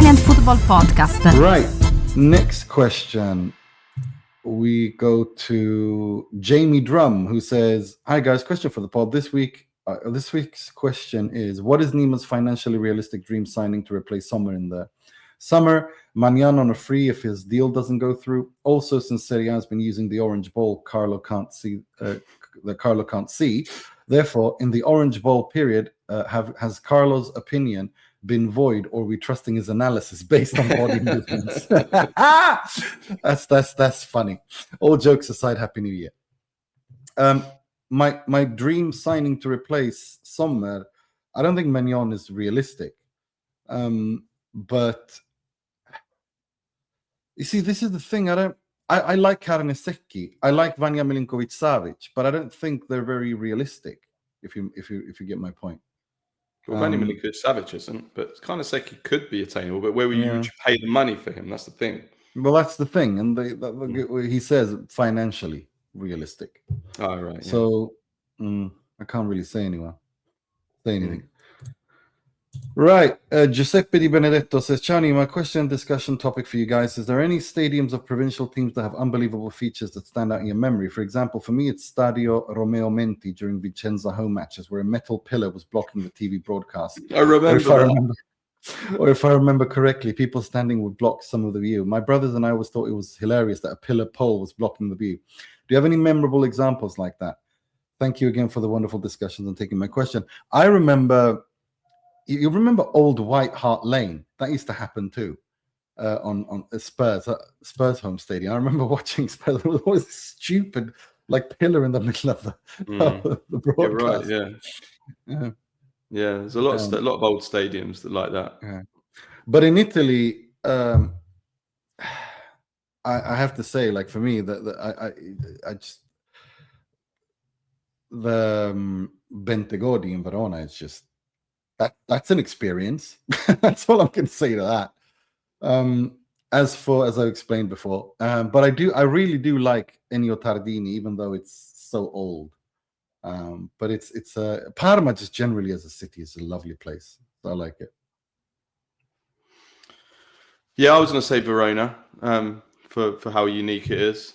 Italian Football Podcast. Right. Next question. We go to Jamie Drum, who says, "Hi guys, question for the pod this week. This week's question is: what is Nima's financially realistic dream signing to replace Sommer in the summer? Manyan on a free if his deal doesn't go through. Also, since Serie A has been using the orange ball, Carlo can't see. Therefore, in the orange ball period, has Carlo's opinion been void, or are we trusting his analysis based on body movements?" That's funny. All jokes aside, Happy New Year. My dream signing to replace Sommer, I don't think Magnon is realistic. But you see, this is the thing. I like Karnesecki. I like Vanja Milinkovic-Savic, but I don't think they're very realistic. If you get my point. Well, Vanja Milinkovic-Savic isn't, but Karnesecki could be attainable. But where would you pay the money for him? That's the thing. Well, that's the thing, and he says financially realistic. Oh, right. Yeah. So I can't really say anything. Right. Giuseppe Di Benedetto says, "Chani, my question and discussion topic for you guys: is there any stadiums of provincial teams that have unbelievable features that stand out in your memory? For example, for me, it's Stadio Romeo Menti during Vicenza home matches, where a metal pillar was blocking the TV broadcast. I remember Or if I remember correctly, people standing would block some of the view. My brothers and I always thought it was hilarious that a pillar pole was blocking the view. Do you have any memorable examples like that? Thank you again for the wonderful discussions and taking my question." I remember, you remember Old White Hart Lane? That used to happen too on Spurs home stadium. I remember watching Spurs. There was always this stupid pillar in the middle of the broadcast. You're right, yeah. Yeah, there's a lot of old stadiums that like that. Yeah. But in Italy, I have to say, for me, I just the Bentegodi in Verona is just that's an experience. That's all I'm going to say to that. As I explained before, but I really do like Ennio Tardini, even though it's so old. But it's Parma just generally as a city is a lovely place. So I like it. Yeah, I was going to say Verona for how unique it is.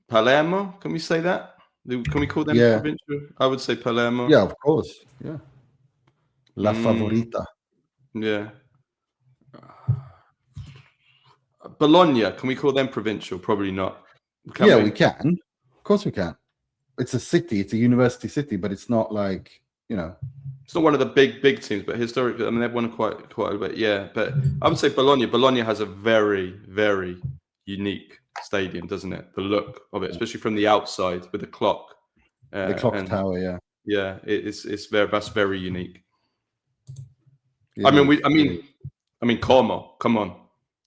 Palermo, can we say that? Can we call them provincial? I would say Palermo. Yeah, of course. Yeah. La Favorita. Yeah. Bologna, can we call them provincial? Probably not. We can. Of course we can. It's a city. It's a university city, but it's not It's not one of the big teams, but historically, I mean, they've won quite a bit. Yeah, but I would say Bologna. Bologna has a very, very unique stadium, doesn't it? The look of it, especially from the outside with the clock. The clock tower, yeah. Yeah, that's very unique. I mean, Como, come on,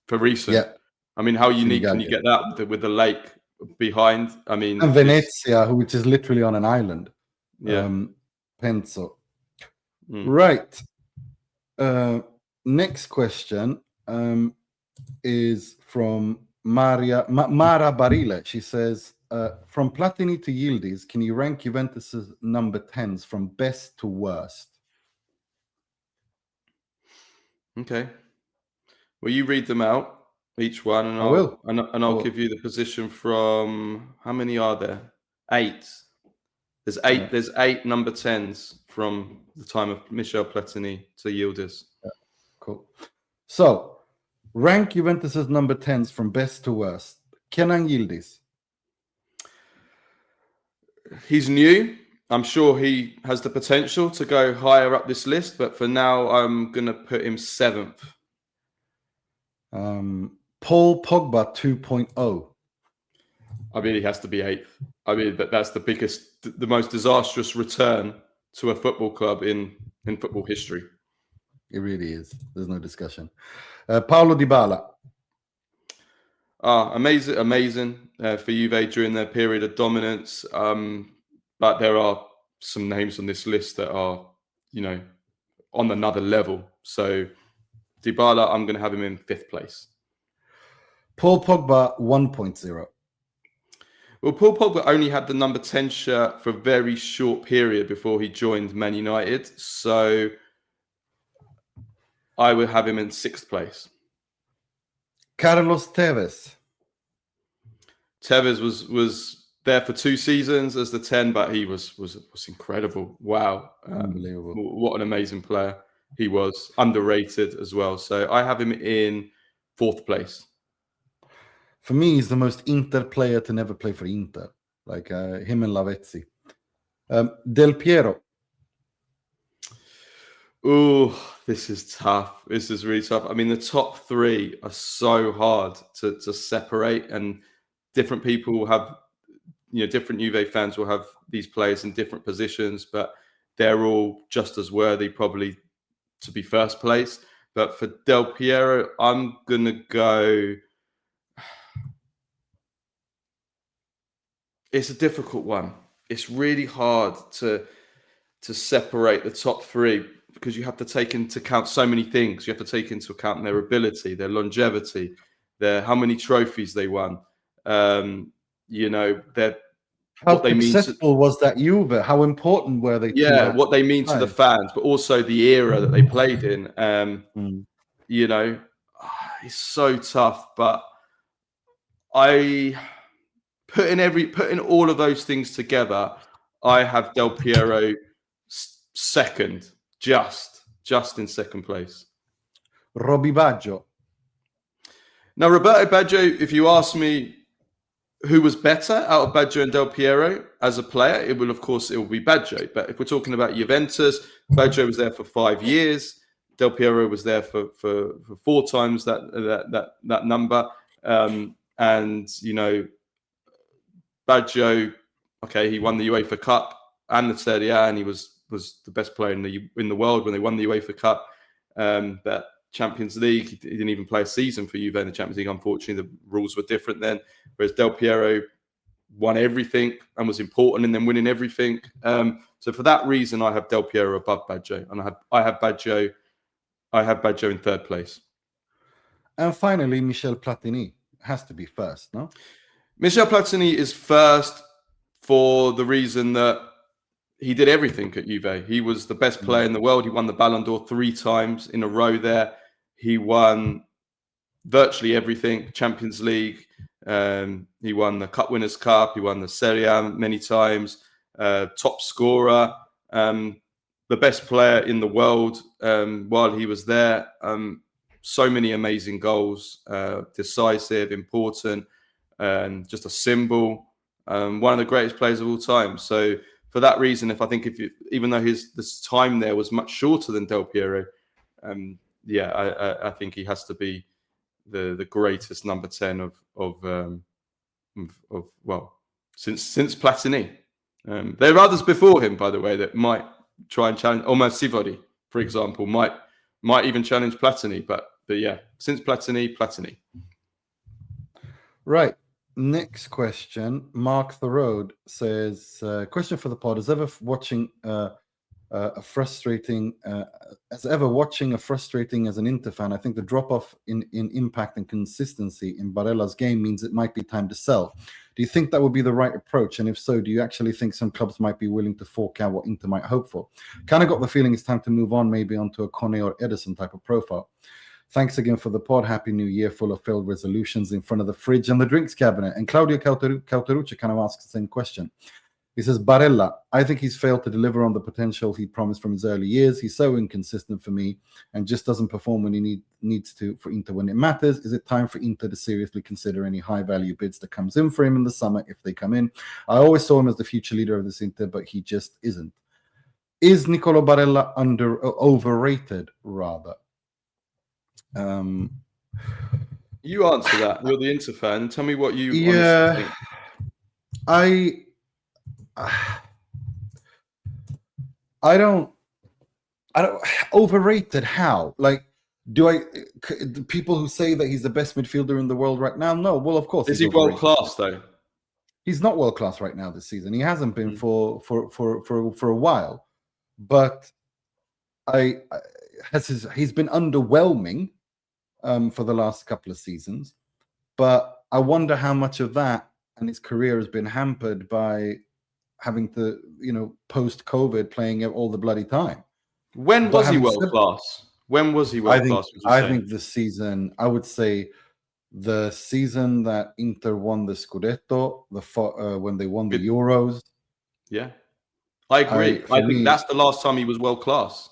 for recent. Yeah. I mean, how unique can you get that with the lake behind? I mean, and Venezia, which is literally on an island. Yeah. Penso. Right. Next question is from Mara Barilla. She says, from Platini to Yildiz, can you rank Juventus's number 10s from best to worst? Okay. Well, you read them out, each one, and I'll give you the position from, how many are there? 8. There's 8. Yeah. There's 8 number 10s from the time of Michel Platini to Yildiz. Yeah. Cool. So, rank Juventus's number 10s from best to worst. Kenan Yildiz. He's new. I'm sure he has the potential to go higher up this list, but for now, I'm going to put him 7th. Paul Pogba 2.0. I mean, he has to be 8th. I mean, that's the most disastrous return to a football club in football history. It really is. There's no discussion. Paulo Dybala. Amazing for Juve during their period of dominance. But there are some names on this list that are, on another level. So Dybala, I'm going to have him in 5th place. Paul Pogba 1.0. Well, Paul Pogba only had the number 10 shirt for a very short period before he joined Man United. So I would have him in 6th place. Carlos Tevez. Tevez was there for 2 seasons as the 10, but he was incredible. Wow. Unbelievable. What an amazing player he was. Underrated as well. So I have him in 4th place. For me, he's the most Inter player to never play for Inter. Like him and Lavezzi. Del Piero. Oh, this is tough. This is really tough. I mean, the top 3 are so hard to separate, and different people will have, different Juve fans will have these players in different positions, but they're all just as worthy probably to be first place. But for Del Piero, I'm going to go... It's a difficult one. It's really hard to separate the top 3 because you have to take into account so many things. You have to take into account their ability, their longevity, how many trophies they won. How successful was that Juve? How important were they? Yeah, what they mean to the fans, but also the era that they played in. It's so tough. But putting all of those things together, I have Del Piero second, just in 2nd place. Robbie Baggio. Now, Roberto Baggio, if you ask me who was better out of Baggio and Del Piero as a player, it will be Baggio. But if we're talking about Juventus, Baggio was there for 5 years. Del Piero was there for 4 times that number. Baggio, okay, he won the UEFA Cup and the Serie A, and he was the best player in the world when they won the UEFA Cup. But Champions League, he didn't even play a season for Juve in the Champions League. Unfortunately, the rules were different then. Whereas Del Piero won everything and was important in them winning everything. So for that reason, I have Del Piero above Baggio, and I have Baggio in 3rd place. And finally, Michel Platini has to be first, no? Michel Platini is first for the reason that he did everything at Juve. He was the best player in the world. He won the Ballon d'Or 3 times in a row there. He won virtually everything, Champions League. He won the Cup Winners' Cup. He won the Serie A many times. Top scorer. The best player in the world while he was there. So many amazing goals. Decisive, important. Just a symbol. One of the greatest players of all time. So for that reason, even though this time there was much shorter than Del Piero, I think he has to be the greatest number 10 of since Platini. There are others before him, by the way, that might try and challenge. Almost Sivori, for example, might even challenge Platini. But yeah, since Platini. Right. Next question. Mark the Road says, question for the pod. Is ever watching frustrating as an Inter fan? I think the drop-off in impact and consistency in Barella's game means it might be time to sell. Do you think that would be the right approach? And if so, do you actually think some clubs might be willing to fork out what Inter might hope for? Kind of got the feeling it's time to move on, maybe onto a Kone or Edison type of profile. Thanks again for the pod. Happy New Year, full of failed resolutions in front of the fridge and the drinks cabinet. And Claudio Cauterucci kind of asks the same question. He says, Barella, I think he's failed to deliver on the potential he promised from his early years. He's so inconsistent for me and just doesn't perform when he needs to for Inter when it matters. Is it time for Inter to seriously consider any high-value bids that comes in for him in the summer if they come in? I always saw him as the future leader of this Inter, but he just isn't. Is Nicolo Barella overrated, rather? You answer that. You're the Inter fan. Tell me what you honestly think. I don't overrated. How? Like, the people who say that he's the best midfielder in the world right now? No. Well, of course. Is he world class though? He's not world class right now this season. He hasn't been for a while. But he's been underwhelming for the last couple of seasons. But I wonder how much of that and his career has been hampered by having to, post-COVID playing all the bloody time. When was he world class? When was he world class? I think the season, I would say the season that Inter won the Scudetto, when they won the Euros. Yeah, I agree. I think that's the last time he was world class,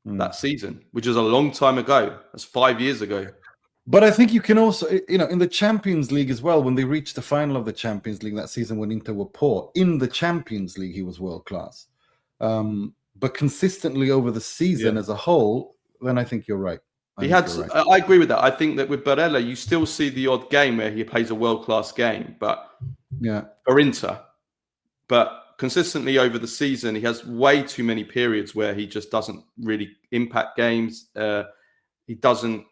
that season, which is a long time ago. That's 5 years ago. But I think you can also, in the Champions League as well, when they reached the final of the Champions League that season when Inter were poor, in the Champions League, he was world class. But consistently over the season as a whole, then I think you're right. I agree with that. I think that with Barella, you still see the odd game where he plays a world-class game, but for Inter. But consistently over the season, he has way too many periods where he just doesn't really impact games. He doesn't.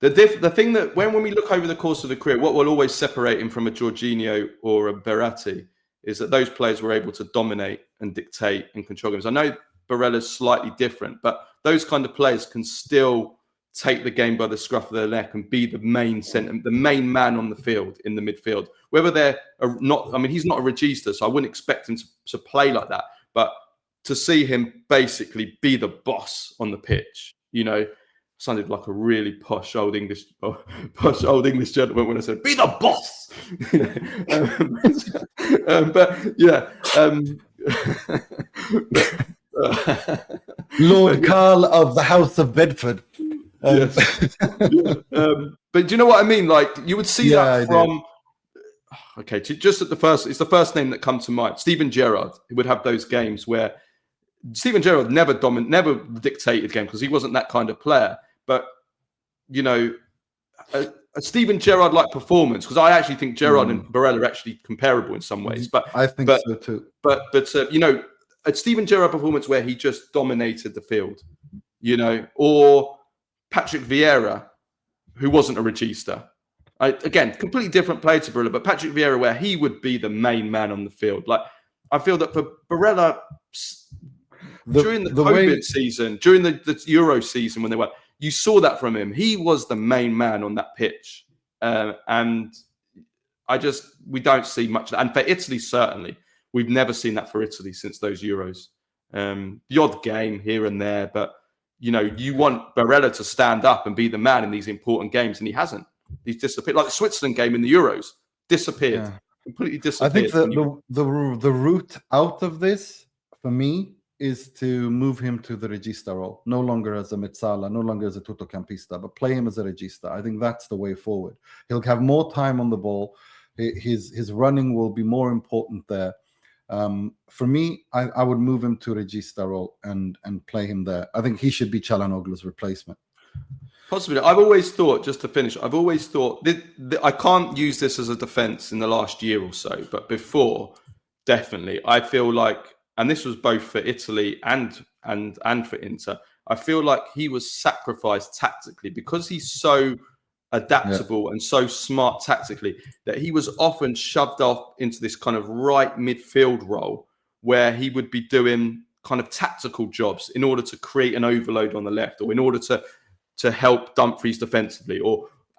The thing that when we look over the course of the career, what will always separate him from a Jorginho or a Verratti is that those players were able to dominate and dictate and control games. I know Barella's slightly different, but those kind of players can still take the game by the scruff of their neck and be the main man on the field in the midfield. Whether they're not, I mean, he's not a regista, so I wouldn't expect him to play like that. But to see him basically be the boss on the pitch, sounded like a really posh old English gentleman when I said, "Be the boss." But yeah. Lord Carl of the House of Bedford. Yes. But do you know what I mean? Like you would see that from. Okay, just at it's the first name that comes to mind. Steven Gerrard would have those games where Steven Gerrard never dictated game because he wasn't that kind of player. But a Steven Gerrard-like performance, because I actually think Gerrard and Barella are actually comparable in some ways. But I think so too. But a Steven Gerrard performance where he just dominated the field, or Patrick Vieira, who wasn't a regista. Again, completely different player to Barella, but Patrick Vieira, where he would be the main man on the field. Like I feel that for Barella, during the COVID season, during the Euro season when they were. You saw that from him. He was the main man on that pitch. And we don't see much of that. And for Italy, certainly, we've never seen that for Italy since those Euros. The odd game here and there, but, you want Barella to stand up and be the man in these important games, and he hasn't. He's disappeared. Like the Switzerland game in the Euros, disappeared. Completely disappeared. I think the route out of this, for me, is to move him to the regista role, no longer as a mezzala, no longer as a tuttocampista, but play him as a regista. I think that's the way forward. He'll have more time on the ball. His running will be more important there. For me, I would move him to regista role and play him there. I think he should be Çalhanoğlu's replacement. Possibly. I've always thought, just to finish, I can't use this as a defense in the last year or so, but before, definitely. I feel like, and this was both for Italy and for Inter, I feel like he was sacrificed tactically because he's so adaptable and so smart tactically that he was often shoved off into this kind of right midfield role where he would be doing kind of tactical jobs in order to create an overload on the left or in order to help Dumfries defensively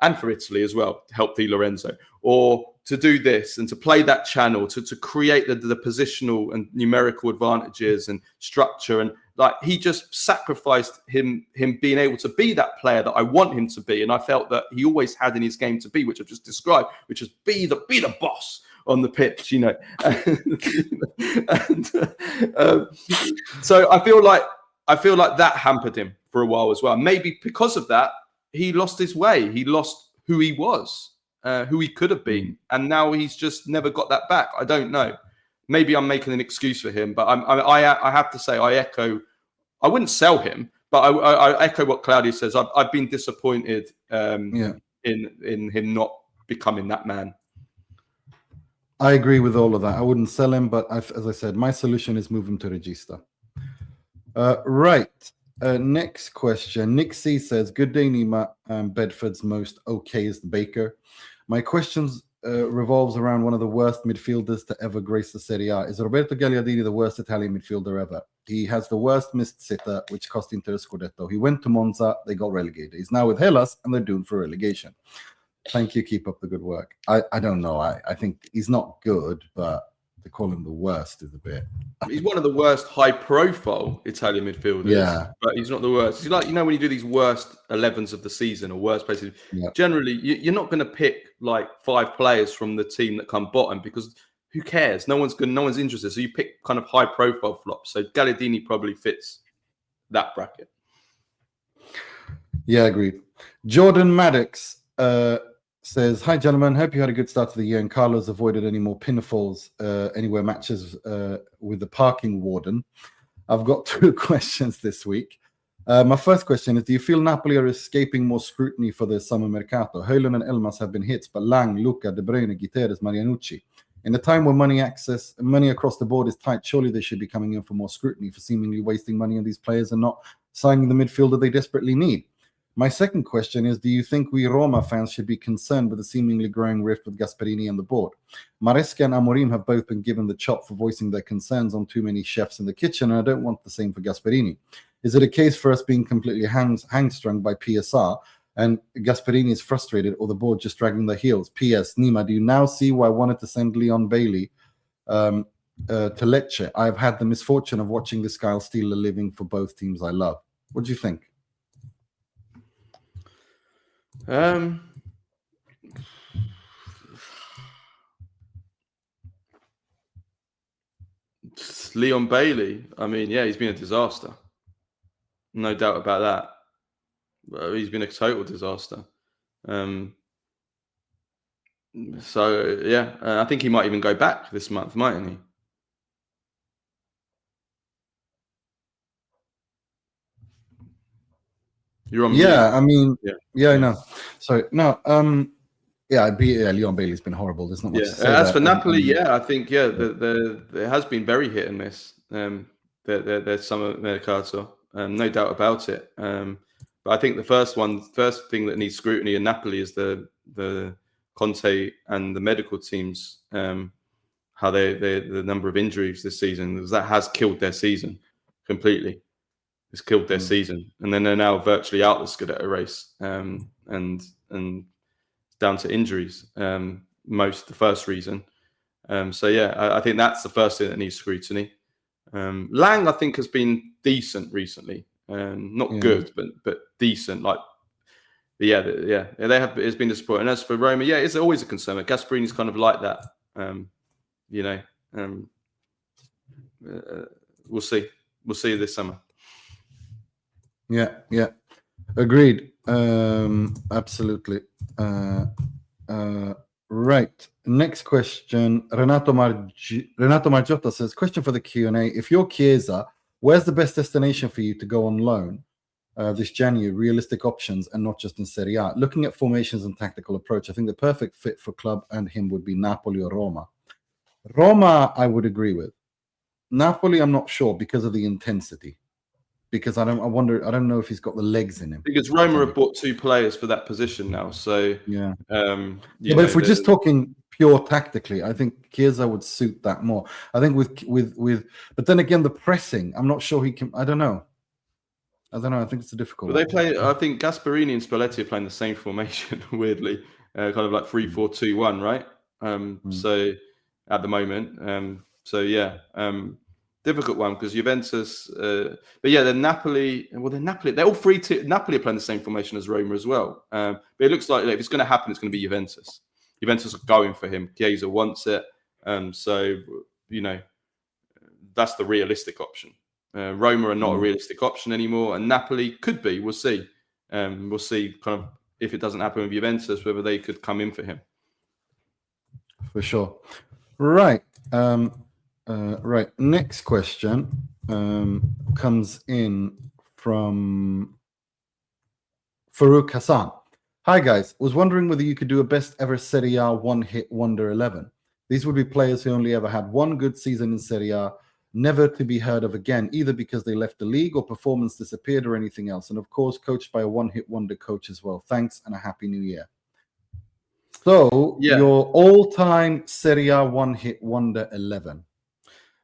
and for Italy as well, to help Di Lorenzo, or to do this and to play that channel, to create the positional and numerical advantages and structure. And like he just sacrificed him being able to be that player that I want him to be. And I felt that he always had in his game to be, which I've just described, which is be the boss on the pitch, so I feel like that hampered him for a while as well. Maybe because of that, he lost his way. He lost who he was, who he could have been. And now he's just never got that back. I don't know. Maybe I'm making an excuse for him, but I have to say, I wouldn't sell him, but I echo what Claudio says. I've been disappointed in him not becoming that man. I agree with all of that. I wouldn't sell him, but as I said, my solution is move him to regista. Right. Next question. Nick C says, good day, Nima. Bedford's most okayest baker. My questions revolves around one of the worst midfielders to ever grace the Serie A. Is Roberto Gagliardini the worst Italian midfielder ever? He has the worst missed sitter, which cost Inter a Scudetto. He went to Monza, they got relegated. He's now with Hellas, and they're doomed for relegation. Thank you. Keep up the good work. I don't know. I think he's not good, but to call him the worst is a bit. He's one of the worst high-profile Italian midfielders. Yeah, but he's not the worst. He's like, when you do these worst 11s of the season or worst places, generally you're not going to pick like 5 players from the team that come bottom because who cares? No one's interested. So you pick kind of high-profile flops. So Gallardini probably fits that bracket. Yeah, agreed. Jordan Maddox says, "Hi, gentlemen. Hope you had a good start to the year and Carlos avoided any more pinfalls anywhere matches with the parking warden. I've got 2 questions this week. My first question is, do you feel Napoli are escaping more scrutiny for the summer mercato? Højlund and Elmas have been hits, but Lang, Luca, De Bruyne, Guterres, Marianucci. In a time where money across the board is tight, surely they should be coming in for more scrutiny for seemingly wasting money on these players and not signing the midfielder they desperately need. My second question is, do you think we Roma fans should be concerned with the seemingly growing rift with Gasperini and the board? Maresca and Amorim have both been given the chop for voicing their concerns on too many chefs in the kitchen, and I don't want the same for Gasperini. Is it a case for us being completely hang-strung by PSR and Gasperini is frustrated, or the board just dragging their heels? P.S. Nima, do you now see why I wanted to send Leon Bailey to Lecce? I've had the misfortune of watching this guy steal a living for both teams I love. What do you think? Leon Bailey. I mean, yeah, he's been a disaster. No doubt about that. He's been a total disaster. So yeah, I think he might even go back this month, mightn't he? You're on mute. I mean, I know. Sorry, no. Leon Bailey's been horrible. There's not much to say. As for Napoli, I think there has been very hit and miss. There's summer mercato, no doubt about it. But I think the first thing that needs scrutiny in Napoli is the Conte and the medical teams, how the number of injuries this season, because that has killed their season completely. It's killed their season, and then they're now virtually out the Scudetto race, and down to injuries. The first reason. I think that's the first thing that needs scrutiny. Lang, I think, has been decent recently. Not good, but decent. They have. It's been disappointing. As for Roma, it's always a concern. But Gasperini's kind of like that. We'll see. We'll see this summer. Yeah. Agreed. Absolutely. Right. Next question. Renato Margiotta says, question for the Q&A. If you're Chiesa, where's the best destination for you to go on loan this January? Realistic options and not just in Serie A. Looking at formations and tactical approach, I think the perfect fit for club and him would be Napoli or Roma. Roma, I would agree with. Napoli, I'm not sure because of the intensity. Because I don't know if he's got the legs in him. Because Roma have bought 2 players for that position now. So but if we're just talking pure tactically, I think Chiesa would suit that more. I think with but then again the pressing, I'm not sure he can. I don't know. I think it's a difficult. But they play. I think Gasperini and Spalletti are playing the same formation. Weirdly, kind of like 3-4-2-1, right? So at the moment, difficult one because Juventus, but then Napoli. Well, then Napoli. They're all Napoli are playing the same formation as Roma as well. But it looks like if it's going to happen, it's going to be Juventus. Juventus are going for him. Chiesa wants it, that's the realistic option. Roma are not a realistic option anymore, and Napoli could be. We'll see. We'll see. Kind of if it doesn't happen with Juventus, whether they could come in for him. For sure. Right. Right. Next question comes in from Farouk Hassan. Hi guys, was wondering whether you could do a best ever Serie A one-hit wonder 11. These would be players who only ever had one good season in Serie A, never to be heard of again, either because they left the league or performance disappeared or anything else. And of course, coached by a one-hit wonder coach as well. Thanks and a happy new year. So your all-time Serie A one-hit wonder 11.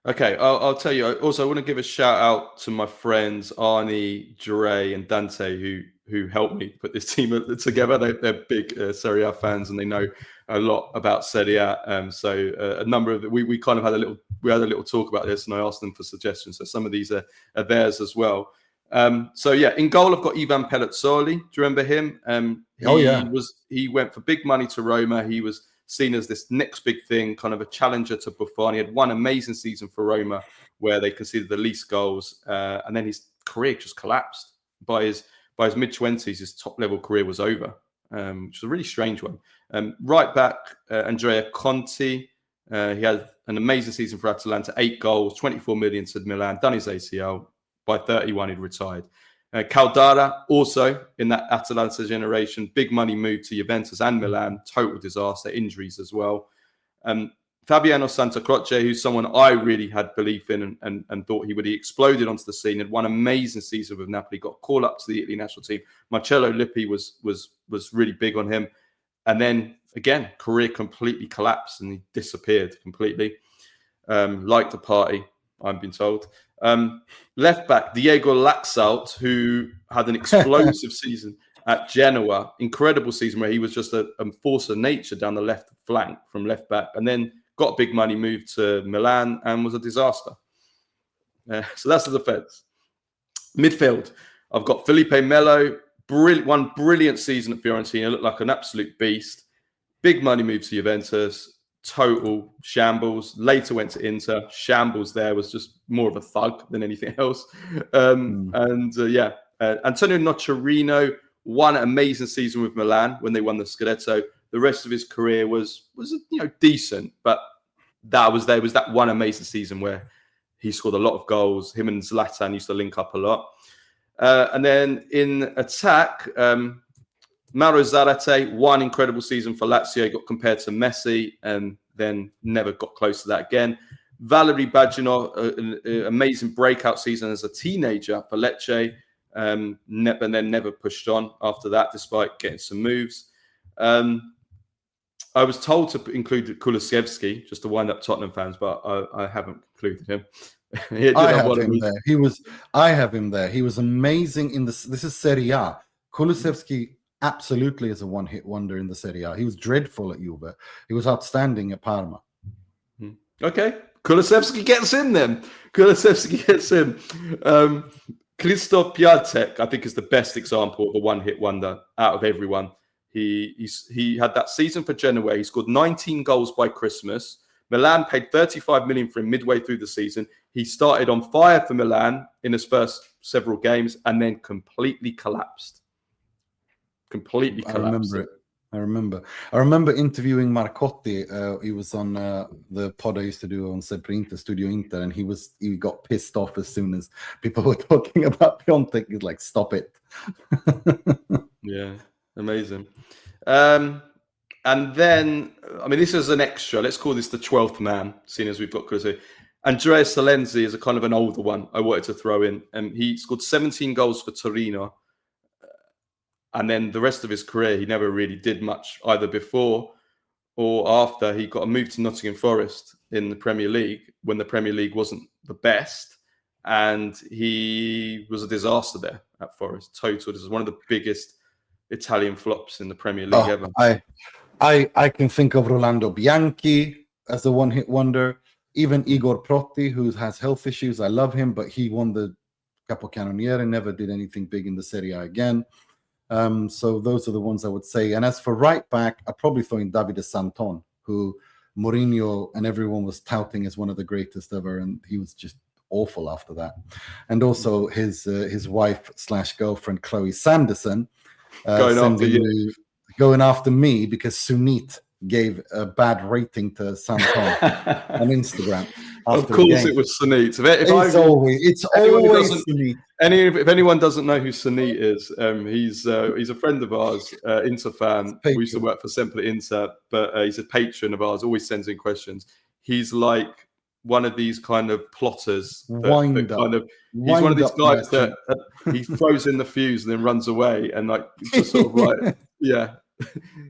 Okay, I'll tell you. Also, I want to give a shout out to my friends Arnie, Jure, and Dante who helped me put this team together. They're big Serie A fans and they know a lot about Serie A. So a number of we kind of had a little talk about this, and I asked them for suggestions. So some of these are theirs as well. So yeah, in goal I've got Ivan Pelazzoli. Do you remember him? He went for big money to Roma. He was seen as this next big thing, kind of a challenger to Buffon. He had one amazing season for Roma where they conceded the least goals, and then his career just collapsed. By his mid-20s, his top-level career was over, which is a really strange one. Right back, Andrea Conti. He had an amazing season for Atalanta, 8 goals, 24 million to Milan, done his ACL. By 31, he'd retired. Caldara, also in that Atalanta generation, big money move to Juventus and Milan, total disaster, injuries as well. Fabiano Santacroce, who's someone I really had belief in and thought he exploded onto the scene, had one amazing season with Napoli, got a call up to the Italy national team. Marcello Lippi was really big on him. And then, again, career completely collapsed and he disappeared completely. Like the party, I've been told. Left back, Diego Laxalt, who had an explosive season at Genoa. Incredible season where he was just a force of nature down the left flank from left back. And then got a big money move to Milan and was a disaster. So that's the defence. Midfield, I've got Felipe Melo. One brilliant season at Fiorentina. Looked like an absolute beast. Big money move to Juventus. Total shambles. Later went to Inter. Shambles there, was just more of a thug than anything else. Antonio Nocerino, one amazing season with Milan when they won the Scudetto. The rest of his career was decent, but there was that one amazing season where he scored a lot of goals. Him and Zlatan used to link up a lot. And then in attack, Mauro Zarate, one incredible season for Lazio, got compared to Messi and then never got close to that again. Valery Bagino, an amazing breakout season as a teenager for Lecce, and then never pushed on after that, despite getting some moves. I was told to include Kulusevski, just to wind up Tottenham fans, but I haven't included him. I have him there. He was amazing in this. This is Serie A. Kulusevski absolutely is a one-hit wonder in the Serie A. He was dreadful at Juve. He was outstanding at Parma. Okay. Kulusevski gets in then. Krzysztof Piatek, I think, is the best example of a one-hit wonder out of everyone. He had that season for Genoa. He scored 19 goals by Christmas. Milan paid 35 million for him midway through the season. He started on fire for Milan in his first several games and then completely collapsed. I remember interviewing Marcotti. He was on the pod I used to do on Sempre Inter, Studio Inter, and he got pissed off as soon as people were talking about Piontek. He's like, stop it. Yeah, amazing. And then, this is an extra. Let's call this the 12th man, seeing as we've got Kulusevski. Andrea Salenzi is a kind of an older one I wanted to throw in. He scored 17 goals for Torino. And then the rest of his career, he never really did much, either before or after. He got a move to Nottingham Forest in the Premier League when the Premier League wasn't the best. And he was a disaster there at Forest. Total. This is one of the biggest Italian flops in the Premier League ever. I can think of Rolando Bianchi as a one-hit wonder. Even Igor Protti, who has health issues. I love him, but he won the Capocannoniere, never did anything big in the Serie A again. So those are the ones I would say. And as for right back, I'd probably throw in Davide Santon, who Mourinho and everyone was touting as one of the greatest ever, and he was just awful after that. And also his wife/girlfriend Chloe Sanderson going after me because Sunit gave a bad rating to Santon on Instagram. Of course, it was Sunit. It's always Sunit. If anyone doesn't know who Sunit is, he's a friend of ours, Inter fan. We used to work for Sempre Inter, but he's a patron of ours. Always sends in questions. He's like one of these kind of plotters. He's one of these guys that he throws in the fuse and then runs away, and like just sort of like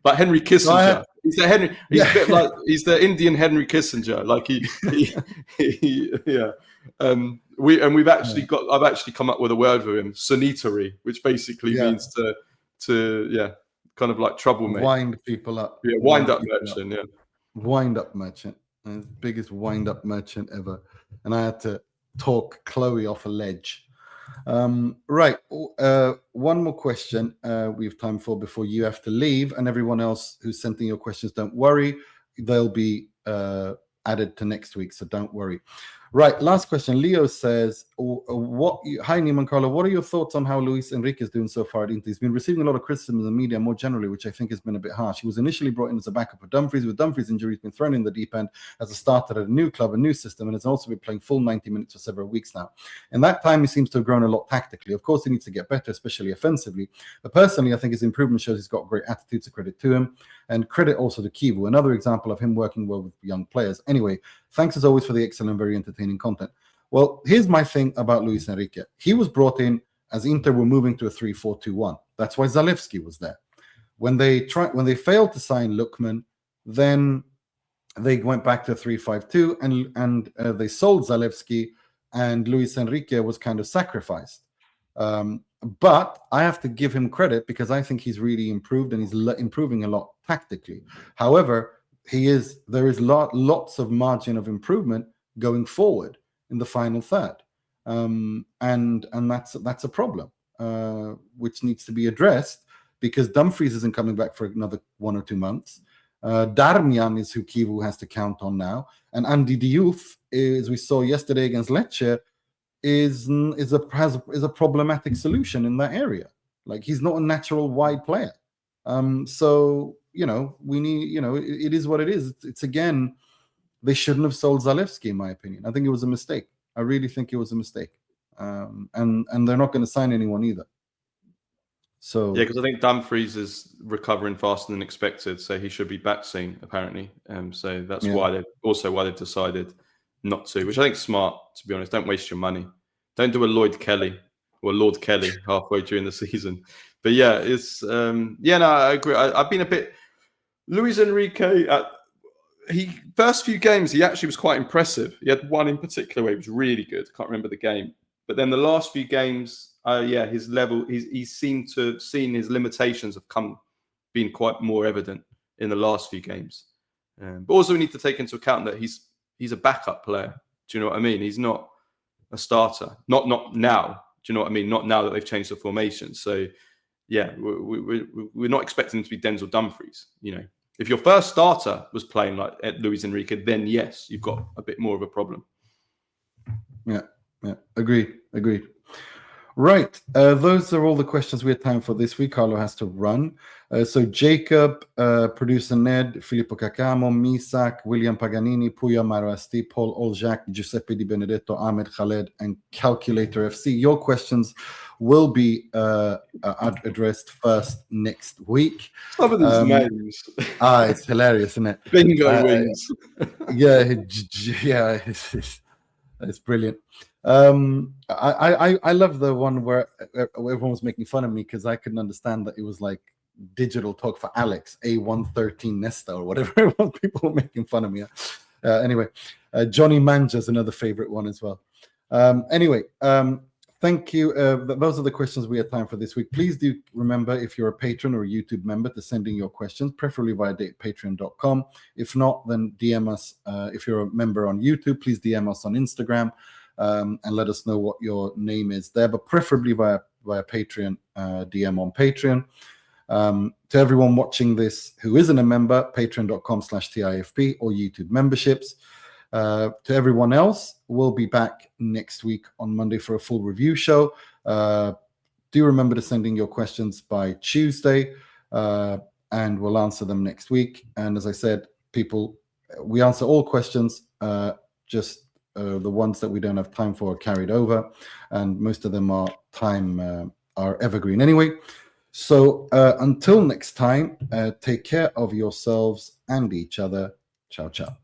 like Henry Kissinger. He's a bit like he's the Indian Henry Kissinger. Like I've actually come up with a word for him, sunitary, which basically means to kind of like troublemaker. Wind people up. Yeah, wind-up merchant, yeah. Wind-up merchant. Biggest wind-up merchant ever. And I had to talk Chloe off a ledge. Right. One more question we have time for before you have to leave. And everyone else who's sent in your questions, don't worry. They'll be added to next week, so don't worry. Right, last question. Leo says, hi, Neiman Carlo, what are your thoughts on how Luis Enrique is doing so far at Inter? He's been receiving a lot of criticism in the media more generally, which I think has been a bit harsh. He was initially brought in as a backup for Dumfries. With Dumfries' injury, he's been thrown in the deep end as a starter at a new club, a new system, and has also been playing full 90 minutes for several weeks now. In that time, he seems to have grown a lot tactically. Of course, he needs to get better, especially offensively. But personally, I think his improvement shows he's got great attitude, so credit to him. And credit also to Kivu, another example of him working well with young players. Anyway, thanks as always for the excellent, very entertaining content. Well, here's my thing about Luis Enrique. He was brought in as Inter were moving to a 3-4-2-1. That's why Zalewski was there. When they failed to sign Lookman, then they went back to 3-5-2 and they sold Zalewski, and Luis Enrique was kind of sacrificed. But I have to give him credit because I think he's really improved, and he's improving a lot tactically. However, there is lots of margin of improvement going forward in the final third, and that's a problem which needs to be addressed, because Dumfries isn't coming back for another 1 or 2 months. Darmian is who Kivu has to count on now, and Andy Diouf, as we saw yesterday against Lecce, is a problematic solution in that area. Like, he's not a natural wide player. So we need, it is what it is. It's again, they shouldn't have sold Zalewski, in my opinion. I think it was a mistake. I really think it was a mistake. And they're not going to sign anyone either. So yeah, because I think Dumfries is recovering faster than expected, so he should be back soon, apparently. So that's why they've decided not to, which I think is smart, to be honest. Don't waste your money. Don't do a Lord Kelly halfway during the season. But yeah, it's I agree. I've been a bit Luis Enrique. First few games, he actually was quite impressive. He had one in particular where he was really good. Can't remember the game, but then the last few games, his level, he seemed to have seen his limitations have been quite more evident in the last few games. But also, we need to take into account that he's a backup player. Do you know what I mean? He's not a starter. Not now. Do you know what I mean? Not now that they've changed the formation. So yeah, we're not expecting him to be Denzel Dumfries. If your first starter was playing like Luis Enrique, then yes, you've got a bit more of a problem. Yeah, agreed. Right, those are all the questions we had time for this week. Carlo has to run. So Jacob, producer Ned, Filippo Cacamo, Misak, William Paganini, Puya Marasti, Paul Oljac, Giuseppe Di Benedetto, Ahmed Khaled, and Calculator FC. Your questions will be addressed first next week. Some of these names. It's hilarious, isn't it? Bingo wings. Yeah, it's brilliant. I love the one where everyone was making fun of me because I couldn't understand that it was like digital talk for Alex, A113 Nesta or whatever. People were making fun of me. Anyway, Johnny Manja's another favorite one as well. Thank you. Those are the questions we had time for this week. Please do remember, if you're a patron or a YouTube member, to send in your questions, preferably via patreon.com. If not, then DM us. If you're a member on YouTube, please DM us on Instagram and let us know what your name is there, but preferably via Patreon, DM on Patreon. To everyone watching this who isn't a member, patreon.com/TIFP or YouTube memberships. To everyone else, we'll be back next week on Monday for a full review show. Do remember to send in your questions by Tuesday, and we'll answer them next week. And as I said, we answer all questions, just the ones that we don't have time for are carried over, and most of them are evergreen anyway. So until next time, take care of yourselves and each other. Ciao, ciao.